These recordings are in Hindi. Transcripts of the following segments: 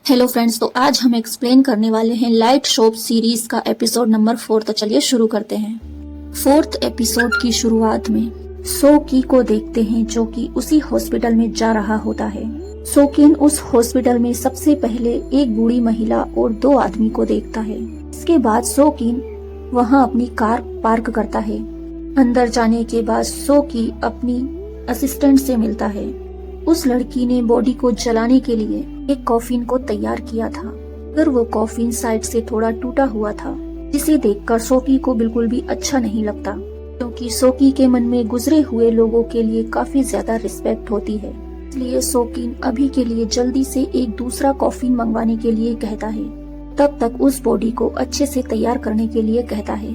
हेलो फ्रेंड्स, तो आज हम एक्सप्लेन करने वाले हैं लाइट शॉप सीरीज का एपिसोड नंबर 4। तो चलिए शुरू करते हैं। 4th एपिसोड की शुरुआत में सो की को देखते हैं जो कि उसी हॉस्पिटल में जा रहा होता है। सोकिन उस हॉस्पिटल में सबसे पहले एक बूढ़ी महिला और 2 आदमी को देखता है। इसके बाद सोकिन वहाँ अपनी कार पार्क करता है। अंदर जाने के बाद सोकी अपनी असिस्टेंट से मिलता है। उस लड़की ने बॉडी को जलाने के लिए एक कॉफिन को तैयार किया था, मगर वो कॉफिन साइड से थोड़ा टूटा हुआ था, जिसे देखकर सोकी को बिल्कुल भी अच्छा नहीं लगता, क्योंकि सोकी के मन में गुजरे हुए लोगों के लिए काफी ज्यादा रिस्पेक्ट होती है। इसलिए सोकिन अभी के लिए जल्दी से एक दूसरा कॉफिन मंगवाने के लिए कहता है, तब तक उस बॉडी को अच्छे से तैयार करने के लिए कहता है।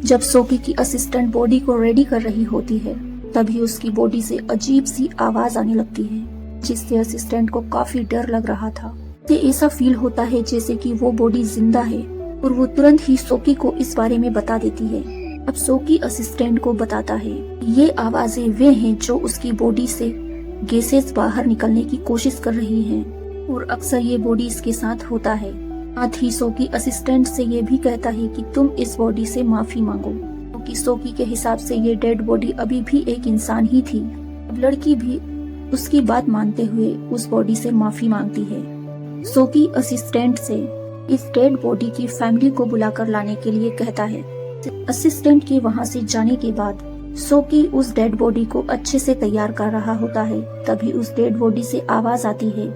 जब सोकी की असिस्टेंट बॉडी को रेडी कर रही होती है, तभी उसकी बॉडी से अजीब सी आवाज आने लगती है, जिससे असिस्टेंट को काफी डर लग रहा था। उसे ऐसा फील होता है जैसे कि वो बॉडी जिंदा है, और वो तुरंत ही सोकी को इस बारे में बता देती है। अब सोकी असिस्टेंट को बताता है ये आवाजें वे हैं जो उसकी बॉडी से गैसेस बाहर निकलने की कोशिश कर रही हैं, और अक्सर ये बॉडी इसके साथ होता है। साथ ही सोकी असिस्टेंट से ये भी कहता है कि तुम इस बॉडी से माफी मांगो, क्योंकि सोकी के हिसाब से ये डेड बॉडी अभी भी एक इंसान ही थी। अब लड़की भी उसकी बात मानते हुए उस बॉडी से माफी मांगती है। सोकी असिस्टेंट से इस डेड बॉडी की फैमिली को बुलाकर लाने के लिए कहता है। असिस्टेंट के वहां से जाने के बाद सोकी उस डेड बॉडी को अच्छे से तैयार कर रहा होता है, तभी उस डेड बॉडी से आवाज आती है।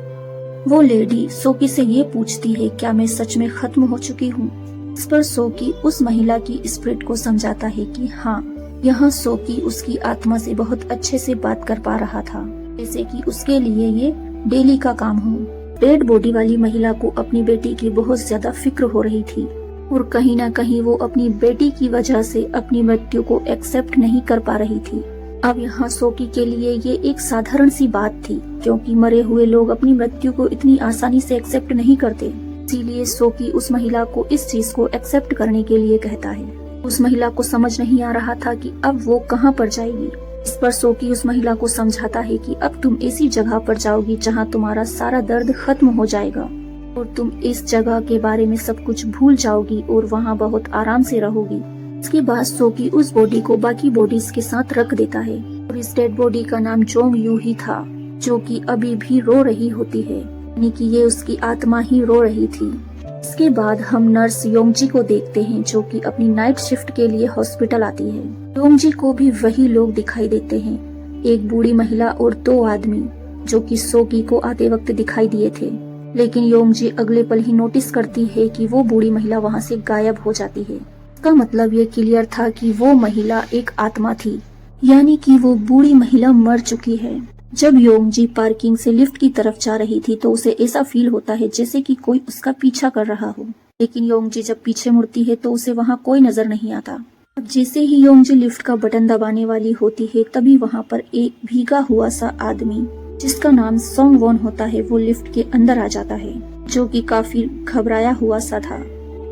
वो लेडी सोकी से ये पूछती है, क्या मैं सच में खत्म हो चुकी हूँ? इस पर सोकी उस महिला की स्पिरिट को समझाता है कि हाँ, यहाँ सोकी उसकी आत्मा से बहुत अच्छे से बात कर पा रहा था, जैसे कि उसके लिए ये डेली का काम हो। डेड बॉडी वाली महिला को अपनी बेटी की बहुत ज्यादा फिक्र हो रही थी, और कहीं न कहीं वो अपनी बेटी की वजह से अपनी मृत्यु को एक्सेप्ट नहीं कर पा रही थी। अब यहाँ सोकी के लिए ये एक साधारण सी बात थी, क्योंकि मरे हुए लोग अपनी मृत्यु को इतनी आसानी से एक्सेप्ट नहीं करते। इसीलिए सोकी उस महिला को इस चीज को एक्सेप्ट करने के लिए कहता है। उस महिला को समझ नहीं आ रहा था कि अब वो कहाँ पर जाएगी। इस पर सोकी उस महिला को समझाता है कि अब तुम ऐसी जगह पर जाओगी जहाँ तुम्हारा सारा दर्द खत्म हो जाएगा, और तुम इस जगह के बारे में सब कुछ भूल जाओगी और वहाँ बहुत आराम से रहोगी। इसके बाद सोकी उस बॉडी को बाकी बॉडीज के साथ रख देता है, और इस डेड बॉडी का नाम जोंग यू ही था, जो कि अभी भी रो रही होती है, यानी कि ये उसकी आत्मा ही रो रही थी। इसके बाद हम नर्स योंगजी को देखते हैं, जो कि अपनी नाइट शिफ्ट के लिए हॉस्पिटल आती है। योंगजी को भी वही लोग दिखाई देते हैं, एक बूढ़ी महिला और 2 आदमी, जो कि सोकी को आते वक्त दिखाई दिए थे। लेकिन योंगजी अगले पल ही नोटिस करती है कि वो बूढ़ी महिला वहाँ से गायब हो जाती है। इसका मतलब ये क्लियर था कि वो महिला एक आत्मा थी, यानी कि वो बूढ़ी महिला मर चुकी है। जब योंगजी पार्किंग से लिफ्ट की तरफ जा रही थी, तो उसे ऐसा फील होता है जैसे कि कोई उसका पीछा कर रहा हो, लेकिन योंगजी जब पीछे मुड़ती है तो उसे वहाँ कोई नजर नहीं आता। अब जैसे ही योंगजी लिफ्ट का बटन दबाने वाली होती है, तभी वहाँ पर एक भीगा हुआ सा आदमी, जिसका नाम सोंग वॉन होता है, वो लिफ्ट के अंदर आ जाता है, जो कि काफी घबराया हुआ सा था।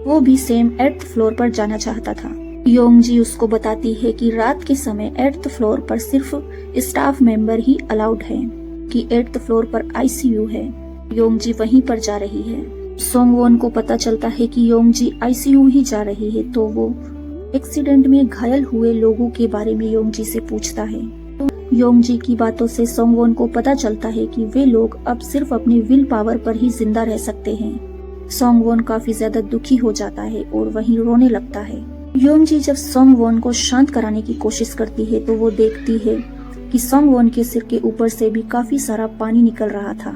वो भी सेम 8th फ्लोर पर जाना चाहता था। योंगजी उसको बताती है कि रात के समय 8th फ्लोर पर सिर्फ स्टाफ मेंबर ही अलाउड है, कि 8th फ्लोर पर आईसीयू है। योंगजी वहीं पर जा रही है। सोंगवॉन को पता चलता है कि योंगजी आईसीयू ही जा रही है, तो वो एक्सीडेंट में घायल हुए लोगों के बारे में योंगजी से पूछता है। तो योंगजी की बातों से सोंगवॉन को पता चलता है कि वे लोग अब सिर्फ अपनी विल पावर पर ही जिंदा रह सकते हैं। सोंगवॉन काफी ज्यादा दुखी हो जाता है और वहीं रोने लगता है। योंगजी जब सोंगवॉन को शांत कराने की कोशिश करती है, तो वो देखती है कि सोंगवॉन के सिर के ऊपर से भी काफी सारा पानी निकल रहा था।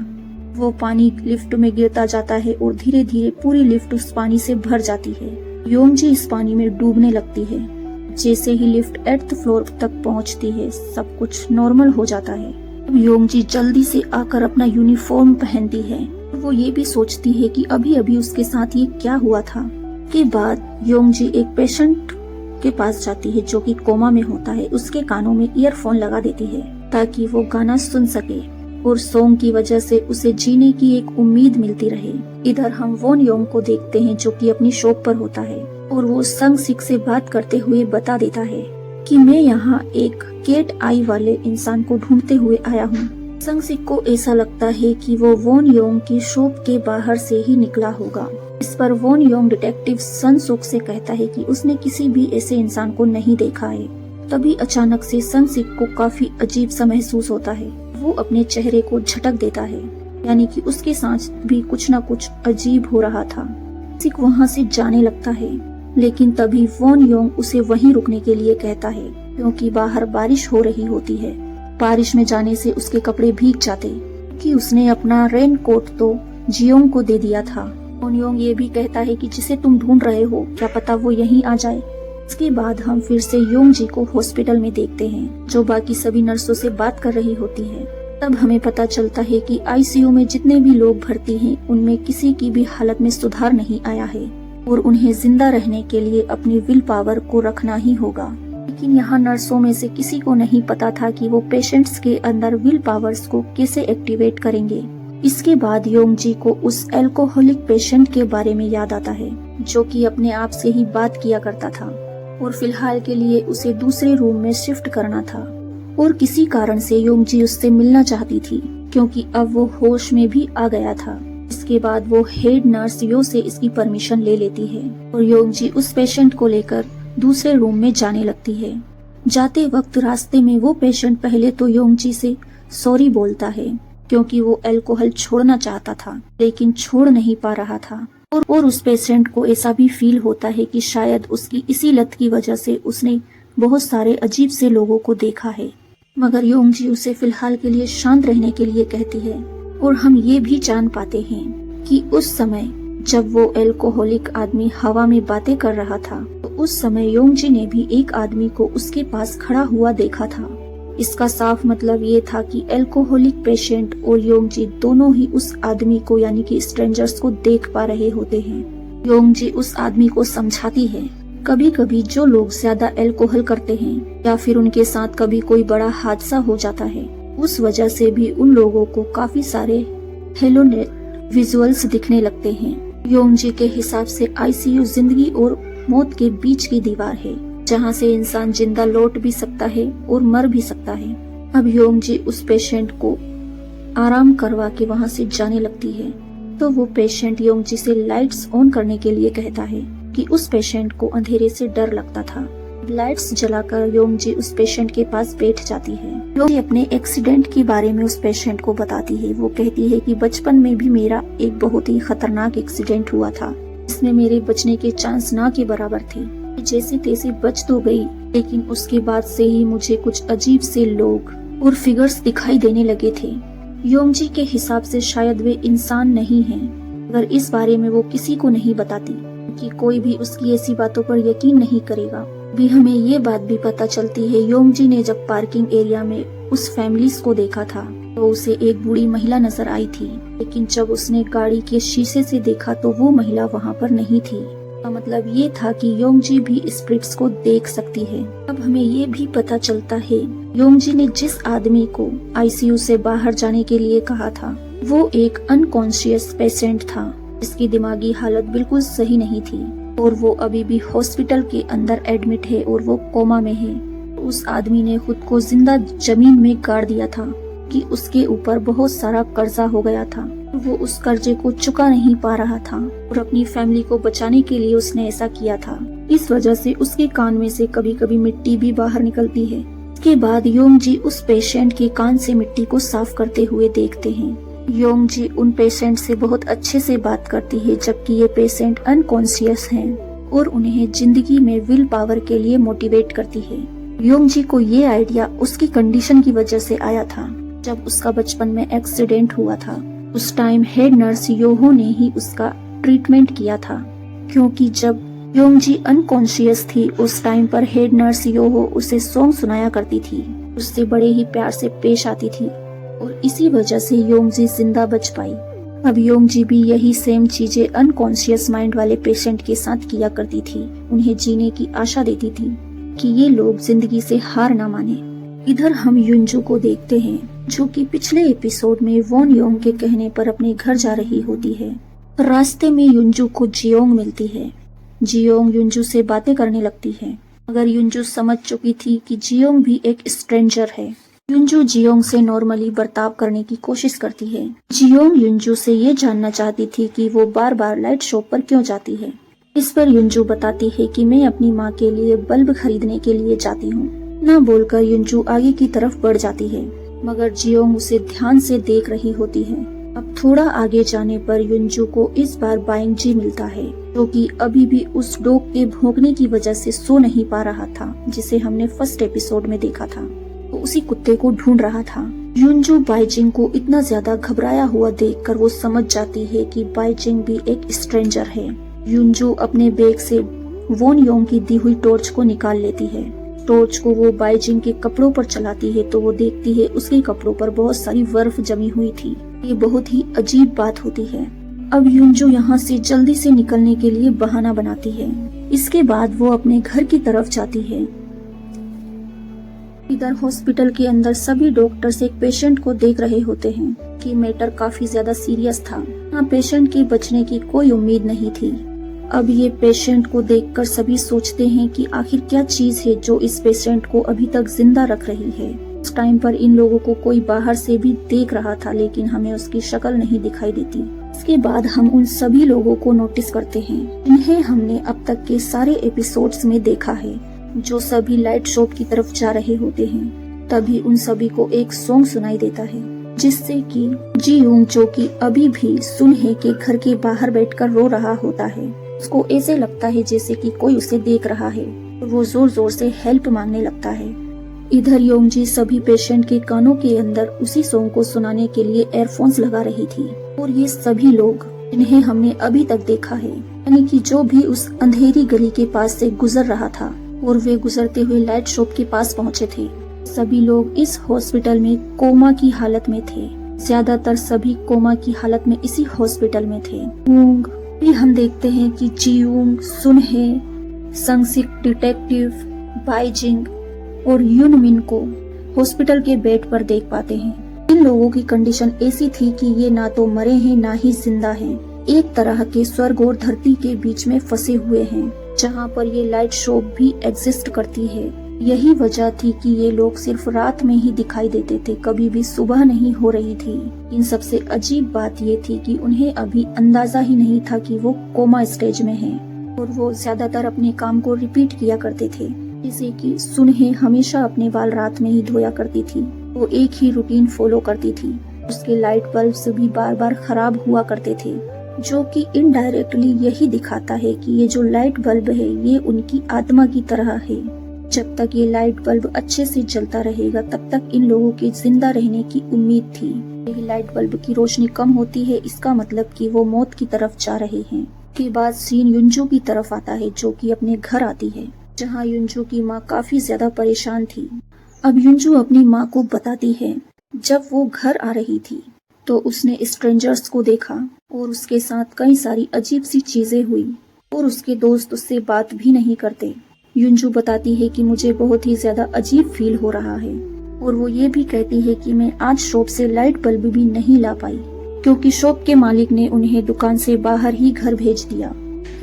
वो पानी लिफ्ट में गिरता जाता है और धीरे धीरे पूरी लिफ्ट उस पानी से भर जाती है। योंगजी इस पानी में डूबने लगती है। जैसे ही लिफ्ट 8th फ्लोर तक पहुंचती है, सब कुछ नॉर्मल हो जाता है। योंगजी जल्दी से आकर अपना यूनिफॉर्म पहनती है। वो ये भी सोचती है कि अभी अभी उसके साथ ये क्या हुआ था। के बाद योंगजी एक पेशेंट के पास जाती है, जो कि कोमा में होता है। उसके कानों में ईयरफोन लगा देती है, ताकि वो गाना सुन सके, और सॉन्ग की वजह से उसे जीने की एक उम्मीद मिलती रहे। इधर हम वॉन योंग को देखते हैं, जो कि अपनी शॉप पर होता है, और वो संग सिक से बात करते हुए बता देता है कि मैं यहाँ एक केट आई वाले इंसान को ढूंढते हुए आया हूँ। संगसिक को ऐसा लगता है कि वो वॉन योंग की शॉप के बाहर से ही निकला होगा। इस पर वॉन योंग डिटेक्टिव सन सुक से कहता है कि उसने किसी भी ऐसे इंसान को नहीं देखा है। तभी अचानक से संगसिक को काफी अजीब सा महसूस होता है। वो अपने चेहरे को झटक देता है, यानी कि उसके साथ भी कुछ न कुछ अजीब हो रहा था। सिक वहाँ से जाने लगता है, लेकिन तभी वॉन योंग उसे वहीं रुकने के लिए कहता है, क्योंकि बाहर बारिश हो रही होती है। बारिश में जाने से उसके कपड़े भीग जाते, कि उसने अपना रेन कोट तो जियोंग को दे दिया था। वॉन योंग ये भी कहता है कि जिसे तुम ढूंढ रहे हो, क्या पता वो यहीं आ जाए। इसके बाद हम फिर से योंग जी को हॉस्पिटल में देखते हैं, जो बाकी सभी नर्सों से बात कर रही होती है। तब हमें पता चलता है कि आईसीयू में जितने भी लोग भर्ती हैं, उनमें किसी की भी हालत में सुधार नहीं आया है और उन्हें जिंदा रहने के लिए अपनी विल पावर को रखना ही होगा। लेकिन यहाँ नर्सों में से किसी को नहीं पता था कि वो पेशेंट्स के अंदर विल पावर्स को कैसे एक्टिवेट करेंगे। इसके बाद योंग जी को उस एल्कोहलिक पेशेंट के बारे में याद आता है, जो कि अपने आप से ही बात किया करता था और फिलहाल के लिए उसे दूसरे रूम में शिफ्ट करना था। और किसी कारण से योंग जी उससे मिलना चाहती थी, क्योंकि अब वो होश में भी आ गया था। इसके बाद वो हेड नर्स यो से इसकी परमिशन ले लेती है और योंग जी उस पेशेंट को लेकर दूसरे रूम में जाने लगती है। जाते वक्त रास्ते में वो पेशेंट पहले तो योंग जी से सॉरी बोलता है, क्योंकि वो अल्कोहल छोड़ना चाहता था लेकिन छोड़ नहीं पा रहा था। और उस पेशेंट को ऐसा भी फील होता है कि शायद उसकी इसी लत की वजह से उसने बहुत सारे अजीब से लोगों को देखा है। मगर योंग जी उसे फिलहाल के लिए शांत रहने के लिए कहती है। और हम ये भी जान पाते हैं कि उस समय जब वो एल्कोहलिक आदमी हवा में बातें कर रहा था, तो उस समय योंग जी ने भी एक आदमी को उसके पास खड़ा हुआ देखा था। इसका साफ मतलब ये था कि एल्कोहलिक पेशेंट और योंग जी दोनों ही उस आदमी को, यानी कि स्ट्रेंजर्स को देख पा रहे होते हैं। योंग जी उस आदमी को समझाती है, कभी कभी जो लोग ज्यादा अल्कोहल करते हैं या फिर उनके साथ कभी कोई बड़ा हादसा हो जाता है, उस वजह से भी उन लोगों को काफी सारे हेलोनेट विजुअल्स दिखने लगते हैं। योंग जी के हिसाब से आईसीयू जिंदगी और मौत के बीच की दीवार है, जहाँ से इंसान जिंदा लौट भी सकता है और मर भी सकता है। अब योंग जी उस पेशेंट को आराम करवा के वहाँ से जाने लगती है, तो वो पेशेंट योंग जी से लाइट्स ऑन करने के लिए कहता है कि उस पेशेंट को अंधेरे से डर लगता था। लाइट्स जलाकर योंग जी उस पेशेंट के पास बैठ जाती है। योंग जी अपने एक्सीडेंट के बारे में उस पेशेंट को बताती है। वो कहती है कि बचपन में भी मेरा एक बहुत ही खतरनाक एक्सीडेंट हुआ था, इसमें मेरे बचने के चांस ना के बराबर थे। जैसे तैसे बच तो गई, लेकिन उसके बाद से ही मुझे कुछ अजीब से लोग और फिगर्स दिखाई देने लगे थे। योंग जी के हिसाब से शायद वे इंसान नहीं हैं, मगर इस बारे में वो किसी को नहीं बताती, कि कोई भी उसकी ऐसी बातों पर यकीन नहीं करेगा। भी हमें ये बात भी पता चलती है, योंग जी ने जब पार्किंग एरिया में उस फैमिलीज को देखा था, तो उसे एक बूढ़ी महिला नजर आई थी, लेकिन जब उसने गाड़ी के शीशे से देखा तो वो महिला वहाँ पर नहीं थी। का मतलब ये था कि योंग जी भी स्पिरिट्स को देख सकती है। अब हमें ये भी पता चलता है, योंग जी ने जिस आदमी को आईसीयू से बाहर जाने के लिए कहा था, वो एक अनकॉन्शियस पेशेंट था, जिसकी दिमागी हालत बिल्कुल सही नहीं थी और वो अभी भी हॉस्पिटल के अंदर एडमिट है और वो कोमा में है। उस आदमी ने खुद को जिंदा जमीन में गाड़ दिया था कि उसके ऊपर बहुत सारा कर्जा हो गया था। वो उस कर्जे को चुका नहीं पा रहा था और अपनी फैमिली को बचाने के लिए उसने ऐसा किया था। इस वजह से उसके कान में से कभी कभी मिट्टी भी बाहर निकलती है। इसके बाद योंग जी उस पेशेंट के कान से मिट्टी को साफ करते हुए देखते हैं। योंग जी उन पेशेंट से बहुत अच्छे से बात करती है, जबकि ये पेशेंट अनकॉन्शियस हैं और उन्हें जिंदगी में विल पावर के लिए मोटिवेट करती है। योंग जी को ये आइडिया उसकी कंडीशन की वजह से आया था। जब उसका बचपन में एक्सीडेंट हुआ था, उस टाइम हेड नर्स योहो ने ही उसका ट्रीटमेंट किया था, क्योंकि जब योंग जी अनकॉन्शियस थी उस टाइम पर हेड नर्स योहो उसे सॉन्ग सुनाया करती थी, उससे बड़े ही प्यार से पेश आती थी और इसी वजह से योंग जी जिंदा बच पाई। अब योंग जी भी यही सेम चीजें अनकॉन्शियस माइंड वाले पेशेंट के साथ किया करती थी, उन्हें जीने की आशा देती थी कि ये लोग जिंदगी से हार ना माने। इधर हम युनजू को देखते हैं, जो कि पिछले एपिसोड में वॉन योंग के कहने पर अपने घर जा रही होती है। रास्ते में युनजू को जियोंग मिलती है। जियोंग युनजू से बातें करने लगती है, मगर युनजू समझ चुकी थी कि जियोंग भी एक स्ट्रेंजर है युनजू जियोंग से नॉर्मली बर्ताव करने की कोशिश करती है। जियोंग युनजू से ये जानना चाहती थी कि वो बार बार लाइट शॉप पर क्यों जाती है। इस पर युनजू बताती है कि मैं अपनी माँ के लिए बल्ब खरीदने के लिए जाती हूँ। ना बोलकर युनजू आगे की तरफ बढ़ जाती है, मगर जियोंग उसे ध्यान से देख रही होती है। अब थोड़ा आगे जाने पर युनजू को इस बार बाइंग जी मिलता है, जो कि अभी भी उस डॉग के भौंकने की वजह से सो नहीं पा रहा था, जिसे हमने फर्स्ट एपिसोड में देखा था। वो उसी कुत्ते को ढूंढ रहा था। युनजू बाइजिंग को इतना ज्यादा घबराया हुआ देखकर वो समझ जाती है कि बाइजिंग भी एक स्ट्रेंजर है। युनजू अपने बैग से वोन योंग की दी हुई टॉर्च को निकाल लेती है। टॉर्च को वो बाइजिंग के कपड़ों पर चलाती है तो वो देखती है उसके कपड़ों पर बहुत सारी बर्फ जमी हुई थी। ये बहुत ही अजीब बात होती है। अब युनजू यहाँ से जल्दी से निकलने के लिए बहाना बनाती है। इसके बाद वो अपने घर की तरफ जाती है। इधर हॉस्पिटल के अंदर सभी डॉक्टर्स एक पेशेंट को देख रहे होते हैं कि मैटर काफी ज्यादा सीरियस था। यहाँ पेशेंट के बचने की कोई उम्मीद नहीं थी। अब ये पेशेंट को देखकर सभी सोचते हैं कि आखिर क्या चीज है जो इस पेशेंट को अभी तक जिंदा रख रही है। उस टाइम पर इन लोगों को कोई बाहर से भी देख रहा था, लेकिन हमें उसकी शक्ल नहीं दिखाई देती। इसके बाद हम उन सभी लोगों को नोटिस करते हैं जिन्हें हमने अब तक के सारे एपिसोड्स में देखा है, जो सभी लाइट शॉप की तरफ जा रहे होते हैं। तभी उन सभी को एक सॉन्ग सुनाई देता है, जिससे कि जियोंग, जो कि अभी भी सुनहे के घर के बाहर बैठकर रो रहा होता है, उसको ऐसे लगता है जैसे कि कोई उसे देख रहा है। वो जोर जोर से हेल्प मांगने लगता है। इधर योंगजी सभी पेशेंट के कानों के अंदर उसी सॉन्ग को सुनाने के लिए एयरफोन्स लगा रही थी। और ये सभी लोग जिन्हें हमने अभी तक देखा है, यानी कि जो भी उस अंधेरी गली के पास से गुजर रहा था और वे गुजरते हुए लाइट शॉप के पास पहुंचे थे, सभी लोग इस हॉस्पिटल में कोमा की हालत में थे। ज्यादातर सभी कोमा की हालत में इसी हॉस्पिटल में थे। भी हम देखते हैं कि जियोंग, सुनहे, संगसिक डिटेक्टिव, बाइजिंग और युनमिन को हॉस्पिटल के बेड पर देख पाते हैं। इन लोगों की कंडीशन ऐसी थी कि ये ना तो मरे हैं ना ही जिंदा हैं। एक तरह के स्वर्ग और धरती के बीच में फंसे हुए हैं, जहाँ पर ये लाइट शॉप भी एग्जिस्ट करती है। यही वजह थी कि ये लोग सिर्फ रात में ही दिखाई देते थे, कभी भी सुबह नहीं हो रही थी। इन सबसे अजीब बात ये थी कि उन्हें अभी अंदाजा ही नहीं था कि वो कोमा स्टेज में हैं, और वो ज्यादातर अपने काम को रिपीट किया करते थे। जैसे कि सुनहे हमेशा अपने बाल रात में ही धोया करती थी, वो एक ही रूटीन फॉलो करती थी। उसके लाइट बल्ब भी बार बार खराब हुआ करते थे, जो कि इनडायरेक्टली यही दिखाता है कि ये जो लाइट बल्ब है ये उनकी आत्मा की तरह है। जब तक ये लाइट बल्ब अच्छे से जलता रहेगा तब तक इन लोगों के जिंदा रहने की उम्मीद थी। यही लाइट बल्ब की रोशनी कम होती है, इसका मतलब कि वो मौत की तरफ जा रहे हैं। के बाद सीन युनजू की तरफ आता है, जो कि अपने घर आती है, जहाँ युनजू की माँ काफी ज्यादा परेशान थी। अब युनजू अपनी माँ को बताती है जब वो घर आ रही थी तो उसने स्ट्रेंजर्स को देखा और उसके साथ कई सारी अजीब सी चीजें हुई और उसके दोस्त उससे बात भी नहीं करते। युनजू बताती है कि मुझे बहुत ही ज्यादा अजीब फील हो रहा है, और वो ये भी कहती है कि मैं आज शॉप से लाइट बल्ब भी नहीं ला पाई क्योंकि शॉप के मालिक ने उन्हें दुकान से बाहर ही घर भेज दिया।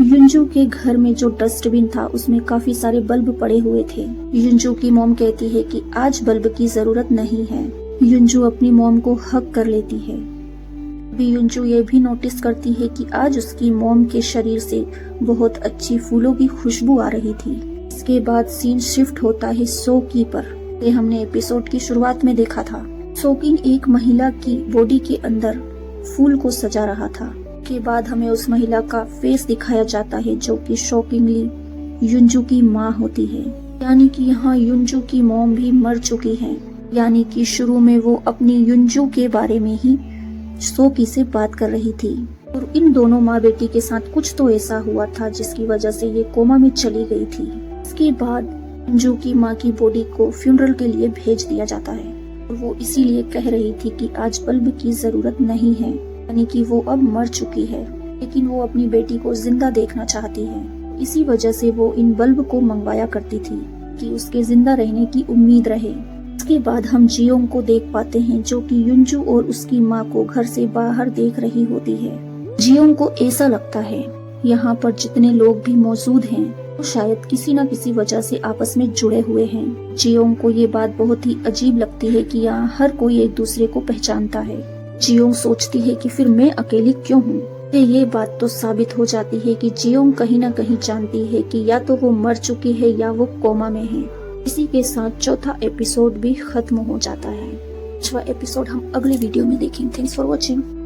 युनजू के घर में जो डस्टबिन था उसमें काफी सारे बल्ब पड़े हुए थे। युनजू की मॉम कहती है कि आज बल्ब की जरूरत नहीं है। युनजू अपनी मॉम को हग कर लेती है। अभी युनजू ये भी नोटिस करती है कि आज उसकी मॉम के शरीर से बहुत अच्छी फूलों की खुशबू आ रही थी। इसके बाद सीन शिफ्ट होता है सोकी पर। ये हमने एपिसोड की शुरुआत में देखा था। सोकिंग एक महिला की बॉडी के अंदर फूल को सजा रहा था। के बाद हमें उस महिला का फेस दिखाया जाता है, जो कि शॉकिंगली युनजू की माँ होती है। यानी कि यहाँ युनजू की मॉम भी मर चुकी है। यानी कि शुरू में वो अपनी युनजू के बारे में ही सोकी से बात कर रही थी, और इन दोनों माँ बेटी के साथ कुछ तो ऐसा हुआ था जिसकी वजह से ये कोमा में चली गई थी। इसके बाद युनजू की माँ की बॉडी को फ्यूनरल के लिए भेज दिया जाता है, और वो इसीलिए कह रही थी कि आज बल्ब की जरूरत नहीं है, यानी कि वो अब मर चुकी है, लेकिन वो अपनी बेटी को जिंदा देखना चाहती है। इसी वजह से वो इन बल्ब को मंगवाया करती थी कि उसके जिंदा रहने की उम्मीद रहे। इसके बाद हम जियोंग को देख पाते हैं, जो कि युनजू और उसकी माँ को घर से बाहर देख रही होती है। जियोंग को ऐसा लगता है यहाँ पर जितने लोग भी मौजूद हैं वो शायद किसी न किसी वजह से आपस में जुड़े हुए हैं। जियोंग को ये बात बहुत ही अजीब लगती है कि यहाँ हर कोई एक दूसरे को पहचानता है। जियोंग सोचती है कि फिर मैं अकेली क्यों हूँ। ये बात तो साबित हो जाती है कि जियोंग कहीं न कहीं जानती है कि या तो वो मर चुकी है या वो कोमा में है। इसी के साथ चौथा एपिसोड भी खत्म हो जाता है। 5वां एपिसोड हम अगले वीडियो में देखेंगे। Thanks for watching.